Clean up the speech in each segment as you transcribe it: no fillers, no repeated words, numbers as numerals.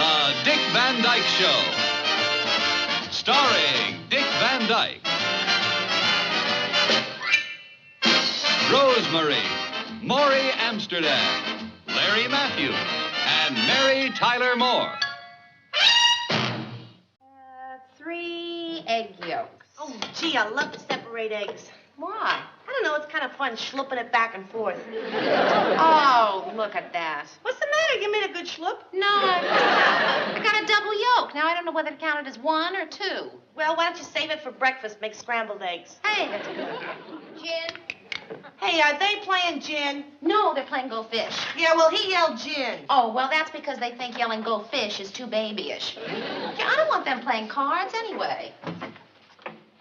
The Dick Van Dyke Show. Starring Dick Van Dyke. Rosemary, Maury Amsterdam, Larry Matthews, and Mary Tyler Moore. 3 egg yolks. Oh, gee, I love to separate eggs. Why? I don't know, it's kind of fun schlupping it back and forth. Oh, look at that. What's the matter? You made a good schlup? No, I got a double yolk. Now I don't know whether it counted as 1 or 2. Well, why don't you save it for breakfast? Make scrambled eggs. Hey, that's good. Gin? Hey, are they playing gin? No, they're playing Go Fish. Yeah, well, he yelled gin. Oh, well, that's because they think yelling Go Fish is too babyish. Yeah, I don't want them playing cards anyway.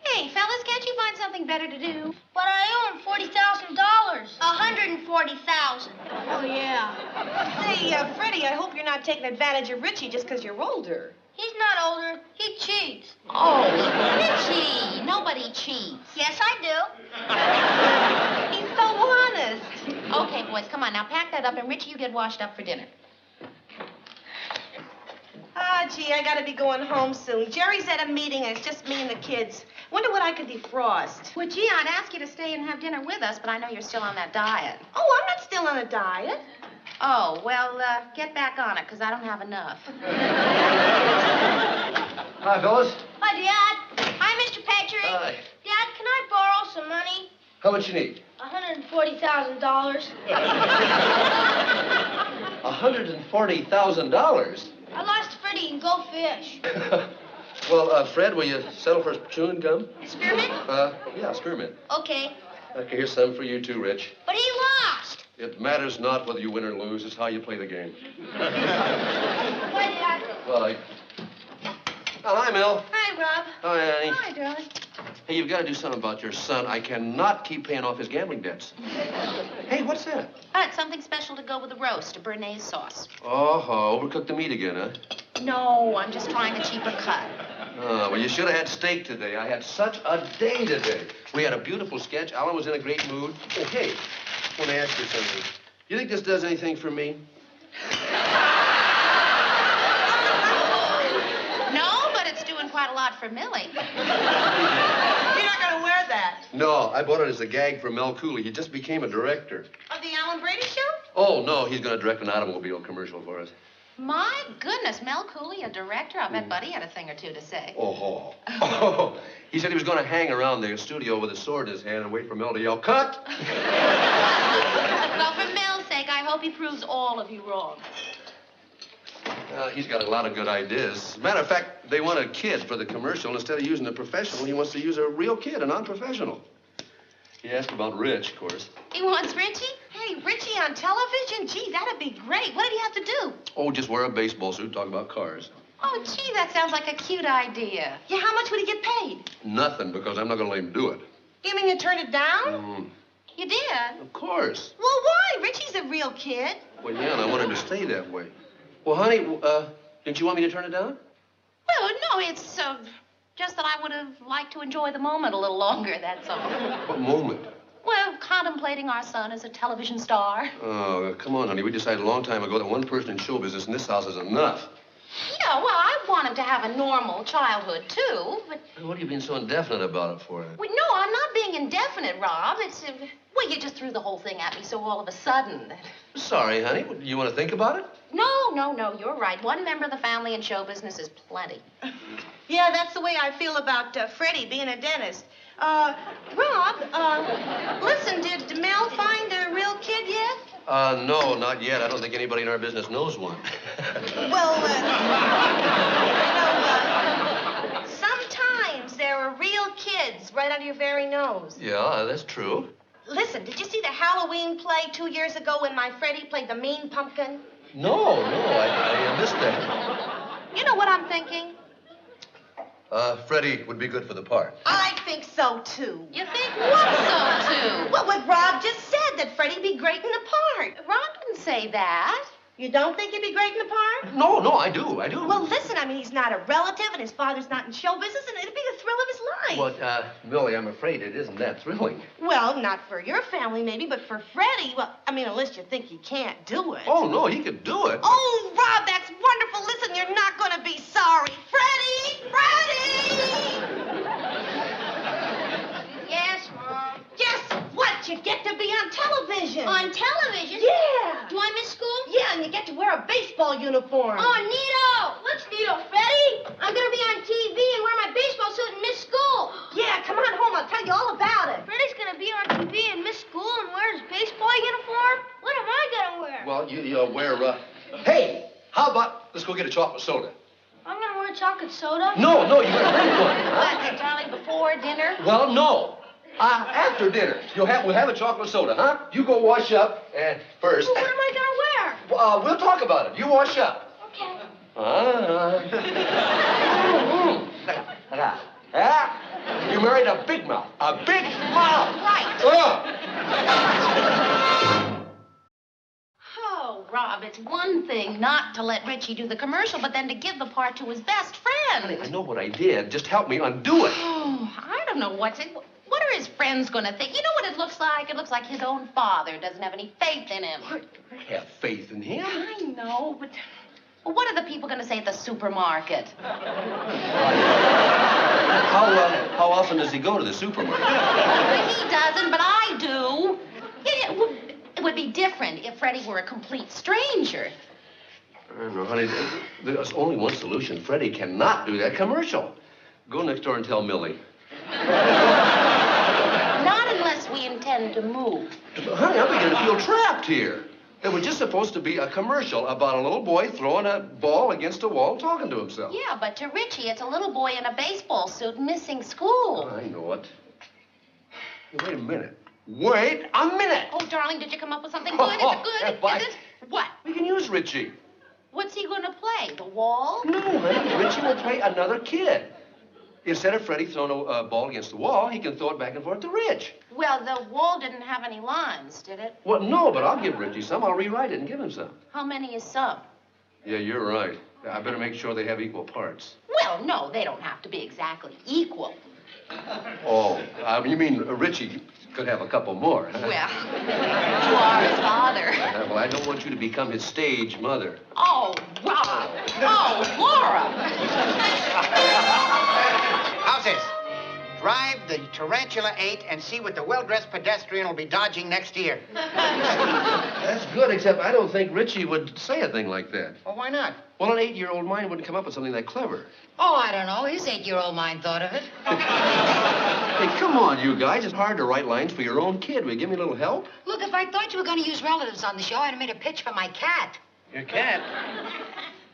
Hey, fellas, can't you find something better to do? But I owe him $40,000. $140,000. Oh, yeah. Hey, Freddie, I hope you're not taking advantage of Richie just because you're older. He's not older. He cheats. Oh, Richie, nobody cheats. Yes, I do. He's so honest. Okay, boys, come on. Now pack that up, and Richie, you get washed up for dinner. Ah, gee, I gotta be going home soon. Jerry's at a meeting, and it's just me and the kids. Wonder what I could defrost. Well, gee, I'd ask you to stay and have dinner with us, but I know you're still on that diet. Oh, I'm not still on a diet. Oh, well, get back on it, because I don't have enough. Hi, fellas. Hi, Dad. Hi, Mr. Petrie. Hi. Dad, can I borrow some money? How much you need? $140,000. $140,000? I lost Freddie and Go Fish. Well, Fred, will you settle for chewing gum? Spearmint? Yeah, spearmint. Okay. Okay, here's some for you too, Rich. But he lost. It matters not whether you win or lose. It's how you play the game. Bye, Dad. Bye. Oh, hi, Mel. Hi, Rob. Hi, Annie. Hi, darling. Hey, you've got to do something about your son. I cannot keep paying off his gambling debts. Hey, what's that? It's something special to go with the roast, a béarnaise sauce. Oh, overcooked the meat again, huh? No, I'm just trying a cheaper cut. Oh, well, you should have had steak today. I had such a day today. We had a beautiful sketch. Alan was in a great mood. Oh, hey, I want to ask you something. You think this does anything for me? No, but it's doing quite a lot for Millie. You're not gonna wear that. No, I bought it as a gag for Mel Cooley. He just became a director. Of the Alan Brady Show? Oh, no, he's going to direct an automobile commercial for us. My goodness, Mel Cooley, a director? I bet Buddy had a thing or two to say. Oh. He said he was going to hang around the studio with a sword in his hand and wait for Mel to yell, cut! Well, for Mel's sake, I hope he proves all of you wrong. He's got a lot of good ideas. As a matter of fact, they want a kid for the commercial. Instead of using a professional, he wants to use a real kid, a non-professional. He asked about Rich, of course. He wants Richie? Hey, Richie on television? Gee, that'd be great. What did he have to do? Oh, just wear a baseball suit, talk about cars. Oh, gee, that sounds like a cute idea. Yeah, how much would he get paid? Nothing, because I'm not going to let him do it. You mean you turned it down? You did? Of course. Well, why? Richie's a real kid. Well, yeah, and I want him to stay that way. Well, honey, didn't you want me to turn it down? Well, no, it's just that I would have liked to enjoy the moment a little longer, that's all. What moment? Well, contemplating our son as a television star. Oh, come on, honey. We decided a long time ago that one person in show business in this house is enough. Yeah, well, I want him to have a normal childhood, too, but... What are you being so indefinite about it for? Well, no, I'm not being indefinite, Rob. It's... well, you just threw the whole thing at me so all of a sudden that... Sorry, honey. You want to think about it? No, you're right. One member of the family in show business is plenty. Yeah, that's the way I feel about Freddie being a dentist. Rob, listen, did Mel find a real kid yet? No, not yet. I don't think anybody in our business knows one. Well, sometimes there are real kids right under your very nose. Yeah, that's true. Listen, did you see the Halloween play 2 years ago when my Freddie played the mean pumpkin? No, I missed that. You know what I'm thinking? Freddie would be good for the part. I think so, too. You think what so, too? Well, what Rob just said, that Freddie'd be great in the part. Rob didn't say that. You don't think he'd be great in the part? No, I do. Well, listen, I mean, he's not a relative, and his father's not in show business, and it'd be the thrill of his life. Well, Millie, I'm afraid it isn't that thrilling. Well, not for your family, maybe, but for Freddie, well, I mean, unless you think he can't do it. Oh, no, he could do it. Oh, Rob, that's wonderful. Listen, you're not going to be sorry. Freddie! Yes, Mom. Guess what? You get to be on television. On television? Yeah. Do I miss school? Yeah, and you get to wear a baseball uniform. Oh, neato. What's neato, Freddie? I'm going to be on TV and wear my baseball suit and miss school. Yeah, come on home. I'll tell you all about it. Freddie's going to be on TV and miss school and wear his baseball uniform? What am I going to wear? Well, you'll wear, Hey, how about let's go get a chocolate soda? I'm going to wear chocolate soda? No, you gotta bring one. What, darling, before dinner? Well, no. After dinner. We'll have a chocolate soda, huh? You go wash up first. Well, what am I going to wear? We'll talk about it. You wash up. Okay. You married a big mouth. A big mouth. Right. Oh, Rob, it's one thing not to let Richie do the commercial, but then to give the part to his best friend. I know what I did. Just help me undo it. Oh, I don't know what are his friends going to think? You know what it looks like? It looks like his own father doesn't have any faith in him. I have faith in him. I know, but well, what are the people going to say at the supermarket? How often does he go to the supermarket? He doesn't, but I do. It would be different if Freddie were a complete stranger. I don't know, honey. There's only one solution. Freddie cannot do that commercial. Go next door and tell Millie. Not unless we intend to move. Honey, I'm beginning to feel trapped here. It was just supposed to be a commercial about a little boy throwing a ball against a wall talking to himself. Yeah, but to Richie, it's a little boy in a baseball suit missing school. I know it. Wait a minute. Oh, darling, did you come up with something good? Is it good? Is it? What? We can use Richie. What's he going to play? The wall? No, honey. Richie will play another kid. Instead of Freddie throwing a ball against the wall, he can throw it back and forth to Rich. Well, the wall didn't have any lines, did it? Well, no, but I'll give Richie some. I'll rewrite it and give him some. How many is some? Yeah, you're right. I better make sure they have equal parts. Well, no, they don't have to be exactly equal. Oh, you mean Richie could have a couple more, huh? Well, you are his father. Well, I don't want you to become his stage mother. Oh, Rob. Oh, Laura. How's this? Drive the Tarantula 8 and see what the well-dressed pedestrian will be dodging next year. That's good, except I don't think Richie would say a thing like that. Well, why not? Well, an 8-year-old mind wouldn't come up with something that clever. Oh, I don't know. His 8-year-old mind thought of it. Hey, come on, you guys. It's hard to write lines for your own kid. Will you give me a little help? Look, if I thought you were going to use relatives on the show, I'd have made a pitch for my cat. Your cat?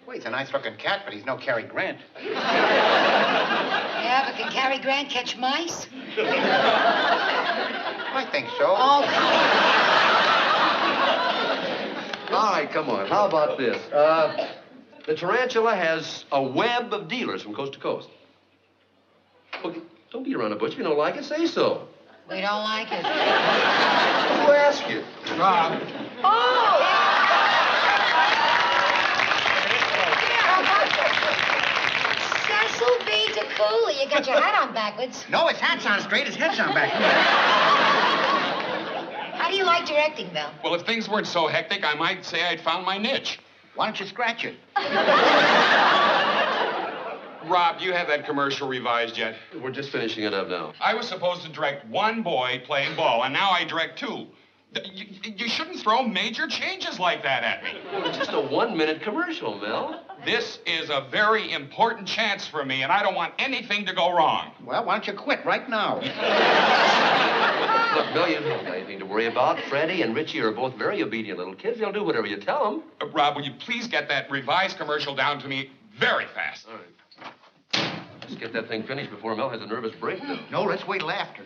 Well, he's a nice-looking cat, but he's no Cary Grant. Yeah, but can Cary Grant catch mice? I think so. Oh, All right, come on. How about this? The Tarantula has a web of dealers from coast to coast. Okay, don't beat around the bush. If you don't like it, say so. we don't like it. Who asked you? Rob. Cecil B. DeCooley, you got your hat on backwards. No, his hat's on straight, his head's on back. How do you like directing, Bill? Well, if things weren't so hectic, I might say I'd found my niche. Why don't you scratch it? Rob, do you have that commercial revised yet? We're just finishing it up now. I was supposed to direct one boy playing ball, and now I direct two. You shouldn't throw major changes like that at me. It's just a 1-minute commercial, Mel. This is a very important chance for me, and I don't want anything to go wrong. Well, why don't you quit right now? Look, Mel, you don't have anything to worry about. Freddie and Richie are both very obedient little kids. They'll do whatever you tell them. Rob, will you please get that revised commercial down to me very fast? All right. Let's get that thing finished before Mel has a nervous breakdown. No, let's wait till after.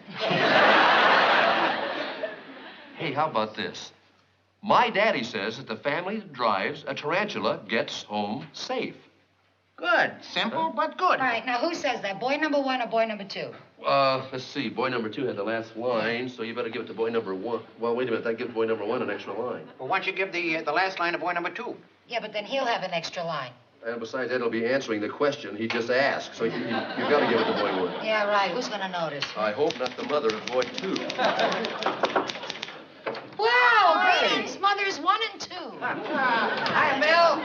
Hey, how about this? My daddy says that the family that drives a tarantula gets home safe. Good. Simple, but good. All right, now who says that? Boy number 1 or boy number 2? Let's see. Boy number 2 had the last line, so you better give it to boy number 1. Well, wait a minute. That gives boy number 1 an extra line. Well, why don't you give the last line to boy number 2? Yeah, but then he'll have an extra line. And besides that, he'll be answering the question he just asked, so you've got to give it to boy 1. Yeah, right. Who's going to notice? I hope not the mother of boy 2. Wow, greetings, mothers 1 and 2. Hi, Bill.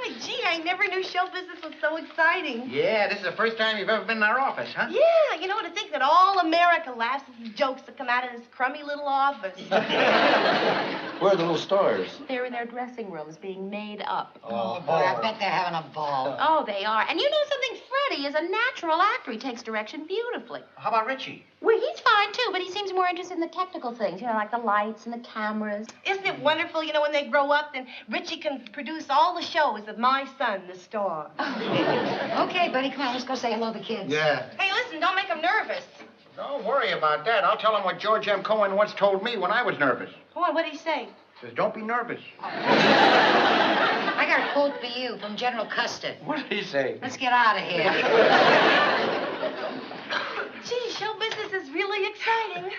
Hi, gee, I never knew show business was so exciting. Yeah, this is the first time you've ever been in our office, huh? Yeah, you know, to think that all America laughs at the jokes that come out of this crummy little office. Where are the little stars? They're in their dressing rooms being made up. Oh, boy, I bet they're having a ball. Oh, they are. And you know something? Freddie is a natural actor. He takes direction beautifully. How about Richie? Well, he's fine, too, but he seems more interested in the technical things, you know, like the lights and the cameras. Isn't it wonderful, you know, when they grow up, then Richie can produce all the shows of my son, the star. Okay, buddy, come on, let's go say hello to the kids. Yeah. Hey, listen, don't make them nervous. Don't worry about that. I'll tell him what George M. Cohen once told me when I was nervous. Come on, what did he say? He says, don't be nervous. I got a quote for you from General Custer. What did he say? Let's get out of here. Gee, show business is really exciting.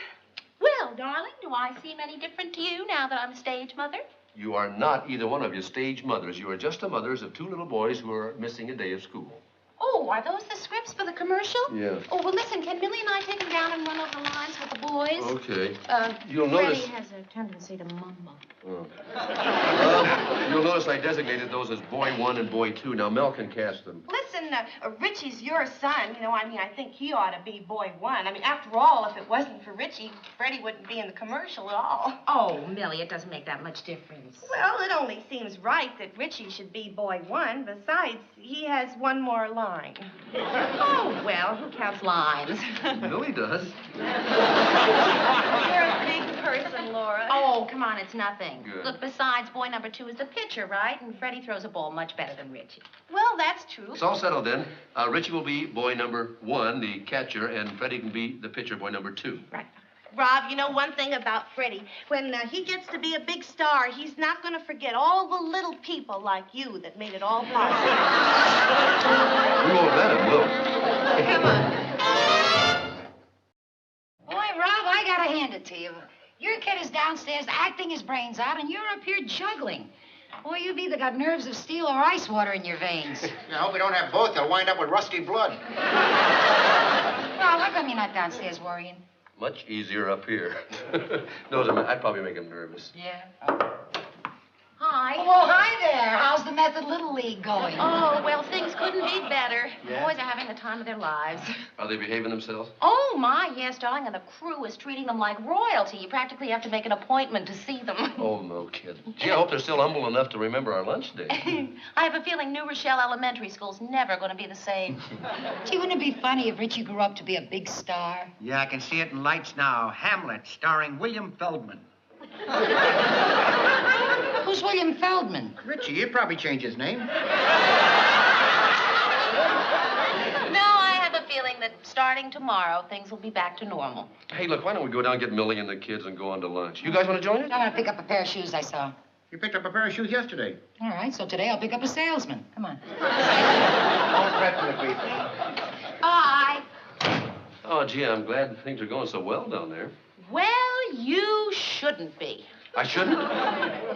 Well, darling, do I seem any different to you now that I'm a stage mother? You are not either one of you stage mothers. You are just the mothers of 2 little boys who are missing a day of school. Oh, are those the scripts for the commercial? Yeah. Oh, well, listen, can Millie and I take them down and run over the lines with the boys? Okay. You'll Freddie notice... has a tendency to mumble. Oh. You'll notice I designated those as boy 1 and boy 2. Now, Mel can cast them. Listen, Richie's your son. You know, I mean, I think he ought to be boy 1. I mean, after all, if it wasn't for Richie, Freddie wouldn't be in the commercial at all. Oh, Millie, it doesn't make that much difference. Well, it only seems right that Richie should be boy 1. Besides, he has one more line. Oh, well, who counts lines? Millie does. You're a big person, Laura. Oh, come on, it's nothing. Good. Look, besides, boy number 2 is the pitcher, right? And Freddie throws a ball much better than Richie. Well, that's true. It's all settled then. Richie will be boy number 1, the catcher, and Freddie can be the pitcher, boy number 2. Right. Rob, you know one thing about Freddie. When he gets to be a big star, he's not going to forget all the little people like you that made it all possible. We won't let him, will we? Come on. Boy, Rob, I gotta hand it to you. Your kid is downstairs acting his brains out, and you're up here juggling. Boy, you've either got nerves of steel or ice water in your veins. I hope we don't have both. They'll wind up with rusty blood. Rob, how come you're not downstairs worrying? Much easier up here. No, I'd probably make him nervous. Yeah. Hi. Oh, hi there. How's the Method Little League going? Oh, well, things couldn't be better. Yeah? The boys are having the time of their lives. Are they behaving themselves? Oh, my, yes, darling, and the crew is treating them like royalty. You practically have to make an appointment to see them. Oh, no kid. Gee, I hope they're still humble enough to remember our lunch date. I have a feeling New Rochelle Elementary School's never going to be the same. Gee, wouldn't it be funny if Richie grew up to be a big star? Yeah, I can see it in lights now. Hamlet, starring William Feldman. Who's William Feldman? Richie, he'd probably change his name. No, I have a feeling that starting tomorrow, things will be back to normal. Hey, look, why don't we go down and get Millie and the kids and go on to lunch? You guys want to join us? I'm gonna pick up a pair of shoes I saw. You picked up a pair of shoes yesterday. All right, so today I'll pick up a salesman. Come on. Don't threaten the people. Bye. Oh, gee, I'm glad things are going so well down there. Well, you shouldn't be. I shouldn't?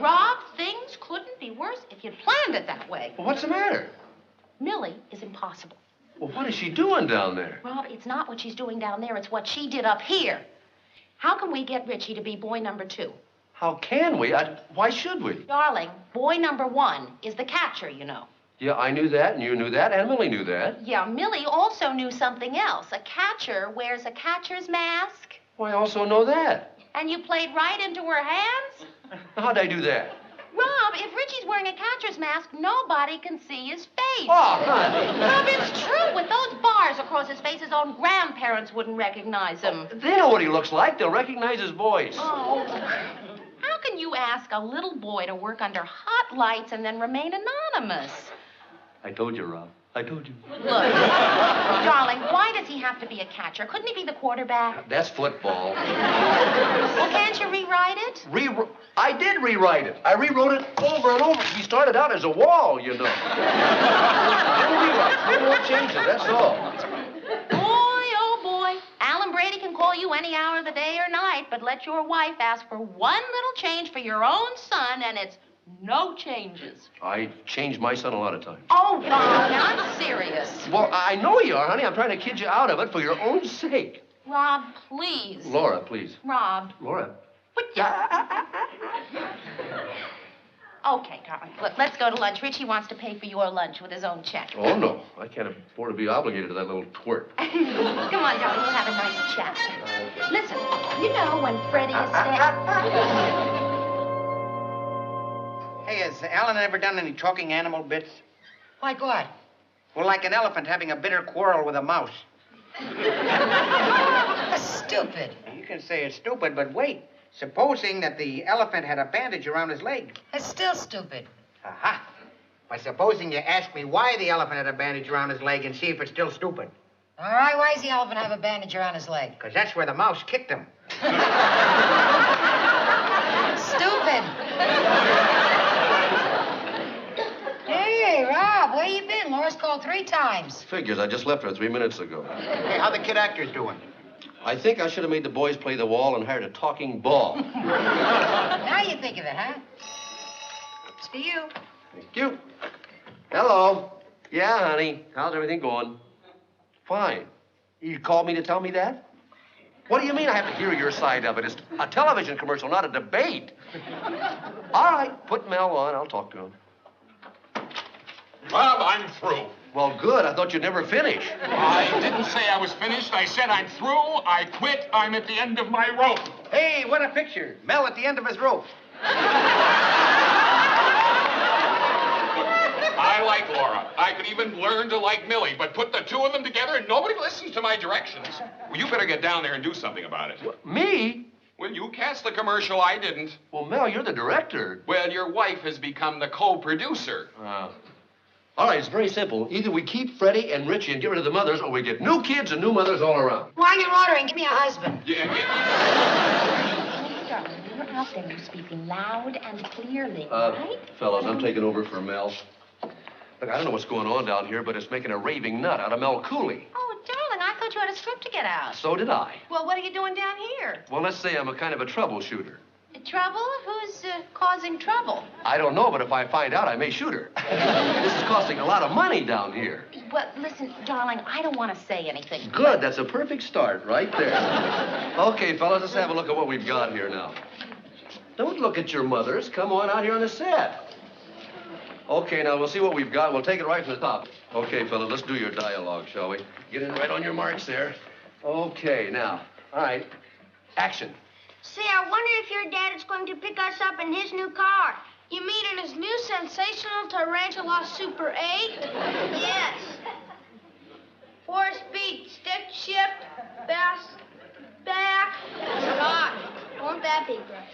Rob, things couldn't be worse if you'd planned it that way. Well, what's the matter? Millie is impossible. Well, what is she doing down there? Rob, it's not what she's doing down there, it's what she did up here. How can we get Richie to be boy number 2? How can we? Why should we? Darling, boy number 1 is the catcher, you know. Yeah, I knew that, and you knew that, and Millie knew that. Yeah, Millie also knew something else. A catcher wears a catcher's mask. Well, I also know that. And you played right into her hands? How'd I do that? Rob, if Richie's wearing a catcher's mask, nobody can see his face. Oh, honey. Rob, it's true. With those bars across his face, his own grandparents wouldn't recognize him. They know what he looks like. They'll recognize his voice. Oh. How can you ask a little boy to work under hot lights and then remain anonymous? I told you, Rob. I told you. Look, darling, why does he have to be a catcher? Couldn't he be the quarterback? That's football. Well, can't you rewrite it? I did rewrite it. I rewrote it over and over. He started out as a wall, you know. No rewrite. No more changes, that's all. Boy, oh boy. Alan Brady can call you any hour of the day or night, but let your wife ask for one little change for your own son, and it's no changes. I changed my son a lot of times. Oh, Bob, now I'm serious. Well, I know you are, honey. I'm trying to kid you out of it for your own sake. Rob, please. Laura, please. Rob. Laura. What? Okay, darling. Look, let's go to lunch. Richie wants to pay for your lunch with his own check. Oh, no. I can't afford to be obligated to that little twerp. Come on, darling. We'll have a nice chat. Listen, you know when Freddie is staying... Hey, has Alan ever done any talking animal bits? Like what? Well, like an elephant having a bitter quarrel with a mouse. That's stupid. You can say it's stupid, but wait. Supposing that the elephant had a bandage around his leg. That's still stupid. Aha. By supposing you ask me why the elephant had a bandage around his leg and see if it's still stupid. All right, why does the elephant have a bandage around his leg? Because that's where the mouse kicked him. Stupid. Hey, Rob, where you been? Laura's called 3 times. Figures. I just left her 3 minutes ago. Hey, how the kid actors doing? I think I should have made the boys play the wall and hired a talking ball. Now you think of it, huh? It's for you. Thank you. Hello. Yeah, honey. How's everything going? Fine. You called me to tell me that? What do you mean I have to hear your side of it? It's a television commercial, not a debate. All right, put Mel on. I'll talk to him. Bob, I'm through. Well, good. I thought you'd never finish. I didn't say I was finished. I said I'm through. I quit. I'm at the end of my rope. Hey, what a picture. Mel at the end of his rope. I like Laura. I could even learn to like Millie, but put the two of them together and nobody listens to my directions. Well, you better get down there and do something about it. Me? Well, you cast the commercial. I didn't. Well, Mel, you're the director. Well, your wife has become the co-producer. All right, it's very simple. Either we keep Freddie and Richie and get rid of the mothers, or we get new kids and new mothers all around. While you're ordering, give me a husband. Yeah. Darling, when you're out there, you're speaking loud and clearly, right? Fellas, I'm taking over for Mel. Look, I don't know what's going on down here, but it's making a raving nut out of Mel Cooley. Oh, darling, I thought you had a script to get out. So did I. Well, what are you doing down here? Well, let's say I'm a kind of a troubleshooter. Trouble? Who's causing trouble? I don't know, but if I find out, I may shoot her. This is costing a lot of money down here. Well, listen, darling, I don't want to say anything. Good, that's a perfect start right there. Okay, fellas, let's have a look at what we've got here now. Don't look at your mothers. Come on out here on the set. Okay, now we'll see what we've got. We'll take it right from the top. Okay, fellas, let's do your dialogue, shall we? Get in right on your marks there. Okay, now, all right, action. Say, I wonder if your dad is going to pick us up in his new car. You mean in his new sensational Tarantula Super 8? Yes. 4-speed stick shift, fast back. Gosh, won't that be great?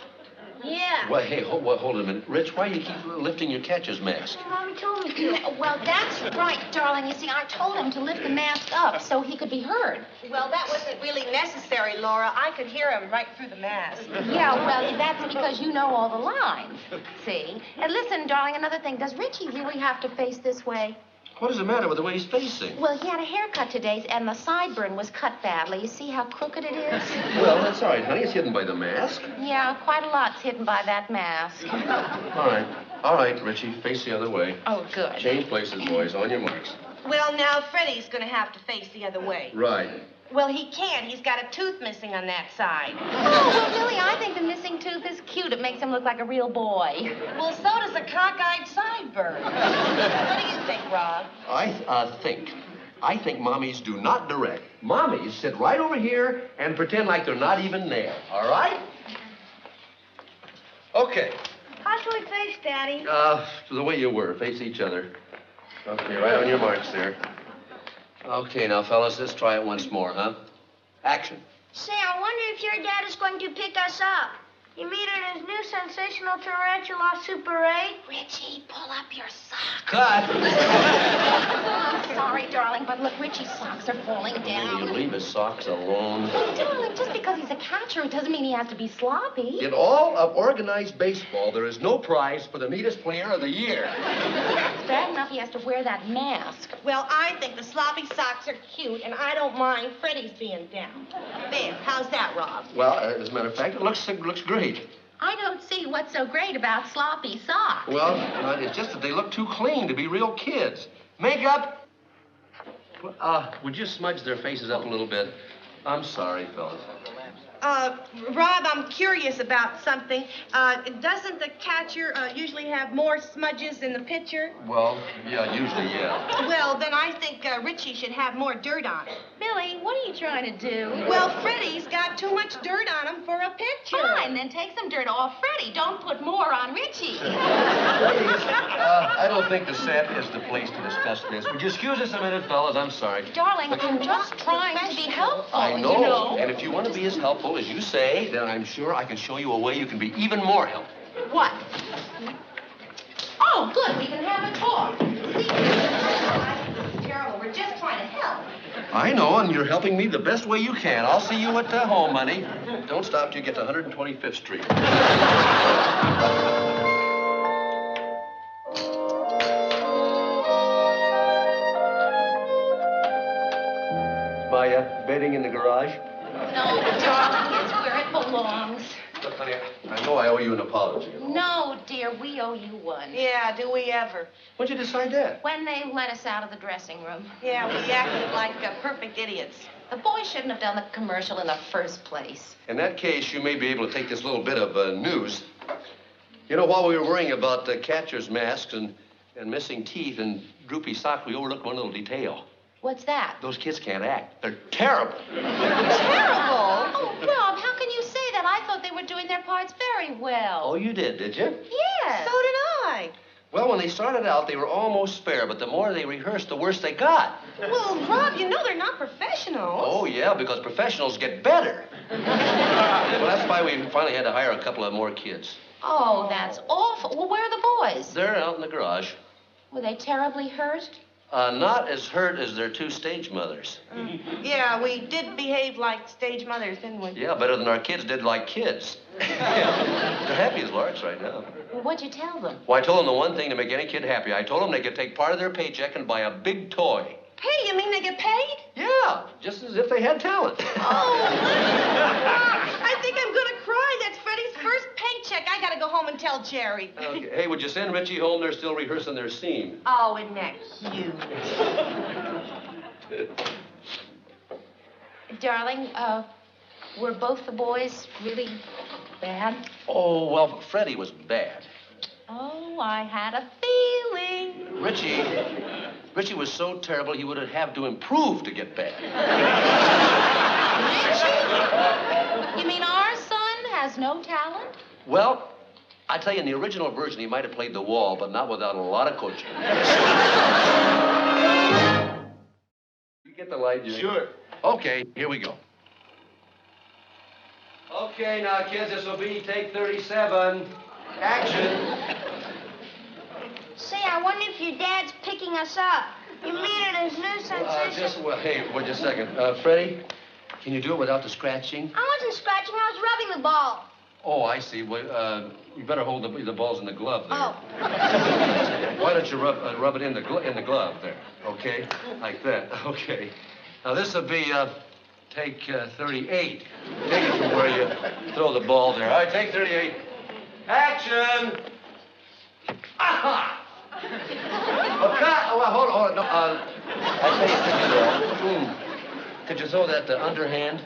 Yeah. Well, hey, hold a minute. Rich, why do you keep lifting your catcher's mask? Mommy told me to. Well, that's right, darling. You see, I told him to lift the mask up so he could be heard. Well, that wasn't really necessary, Laura. I could hear him right through the mask. Yeah, well, that's because you know all the lines. See? And listen, darling, another thing. Does Richie really have to face this way? What is the matter with the way he's facing? Well, he had a haircut today, and the sideburn was cut badly. You see how crooked it is? Well, that's all right, honey. It's hidden by the mask. Yeah, quite a lot's hidden by that mask. All right. All right, Richie, face the other way. Oh, good. Change places, boys. On your marks. Well, now Freddie's going to have to face the other way. Right. Well, he can't. He's got a tooth missing on that side. Oh, well, Millie, I think the missing tooth is cute. It makes him look like a real boy. Well, so does a cockeyed sideburn. What do you think, Rob? I think mommies do not direct. Mommies sit right over here and pretend like they're not even there. All right? Okay. How should we face, Daddy? The way you were. Face each other. Okay, right on your marks there. Okay, now, fellas, let's try it once more, huh? Action. Say, I wonder if your dad is going to pick us up. You mean in his new sensational tarantula Super 8? Richie, pull up your socks. Cut. I'm sorry, darling, but look, Richie's socks are falling Will down. you leave his socks alone? Oh, darling, just because he's a catcher, it doesn't mean he has to be sloppy. In all of organized baseball, there is no prize for the neatest player of the year. It's bad enough he has to wear that mask. Well, I think the sloppy socks are cute, and I don't mind Freddie's being down. There, how's that, Rob? Well, as a matter of fact, it looks great. I don't see what's so great about sloppy socks. Well, it's just that they look too clean to be real kids. Makeup? Would you smudge their faces up a little bit? I'm sorry, fellas. Rob, I'm curious about something. Doesn't the catcher usually have more smudges than the pitcher? Well, yeah, usually, yeah. Well, then I think Richie should have more dirt on him. Billy, what are you trying to do? Well, Freddie's got too much dirt on him for a pitcher. Fine, then take some dirt off Freddie. Don't put more on Richie. I don't think the set is the place to discuss this. Would you excuse us a minute, fellas? I'm sorry. Darling, I'm just trying to be helpful. I know. You know. And if you want to be as helpful as you say, then I'm sure I can show you a way you can be even more helpful. What? Oh, good. We can have a talk. See, terrible. We're just trying to help. I know, and you're helping me the best way you can. I'll see you at home, honey. Don't stop till you get to 125th Street. My bedding in the garage? No, darling, it's where it belongs. Look, honey, I know I owe you an apology. No, dear, we owe you one. Yeah, do we ever? When'd you decide that? When they let us out of the dressing room. Yeah, we acted like perfect idiots. The boys shouldn't have done the commercial in the first place. In that case, you may be able to take this little bit of news. You know, while we were worrying about the catcher's masks and missing teeth and droopy socks, we overlooked one little detail. What's that? Those kids can't act. They're terrible. Terrible? Oh, Rob, how can you say that? I thought they were doing their parts very well. Oh, you did you? Yes. So did I. Well, when they started out, they were almost spare, but the more they rehearsed, the worse they got. Well, Rob, you know they're not professionals. Oh, yeah, because professionals get better. Well, that's why we finally had to hire a couple of more kids. Oh, that's awful. Well, where are the boys? They're out in the garage. Were they terribly hurt? Not as hurt as their two stage mothers. Yeah, we did behave like stage mothers, didn't we? Yeah, better than our kids did like kids. They're happy as larks right now. Well, what'd you tell them? Well, I told them the one thing to make any kid happy. I told them they could take part of their paycheck and buy a big toy. Hey, you mean they get paid? Yeah, just as if they had talent. Oh, I think I'm gonna cry. That's Freddie's first paycheck. I gotta go home and tell Jerry. Okay. Hey, would you send Richie home? They're still rehearsing their scene. Oh, isn't that cute? Darling, were both the boys really bad? Oh, well, Freddie was bad. Oh, I had a feeling. Richie was so terrible he would have to improve to get bad. Richie? You mean our son has no talent? Well, I tell you, in the original version, he might have played the wall, but not without a lot of coaching. You get the light, Jimmy? Sure. Okay, here we go. Okay, now, kids, this will be take 37. Action. Say, I wonder if your dad's picking us up. You mean in his new sensation? Hey, wait just a second. Freddie, can you do it without the scratching? I wasn't scratching, I was rubbing the ball. Oh, I see. Well, you better hold the balls in the glove there. Oh. Why don't you rub it in the glove there? Okay, like that. Okay. Now this will be take 38. Take it from where you throw the ball there. All right, take 38. Action! Aha! Hold on. No, I say, could you throw that underhand?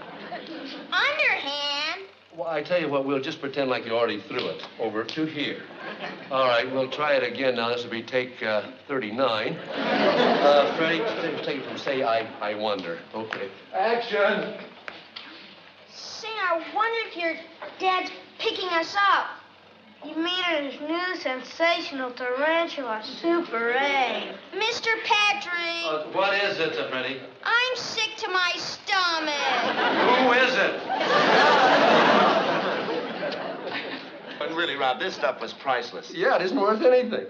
Underhand? Well, I tell you what, we'll just pretend like you already threw it over to here. All right, we'll try it again now. This will be take 39. Freddie, take it from say, I wonder. Okay. Action! Say, I wonder if your dad's picking us up. You mean in his new sensational tarantula Super 8. Mr. Petrie. What is it, Freddie? I'm sick to my stomach. Who is it? now, this stuff was priceless. Yeah, it isn't worth anything.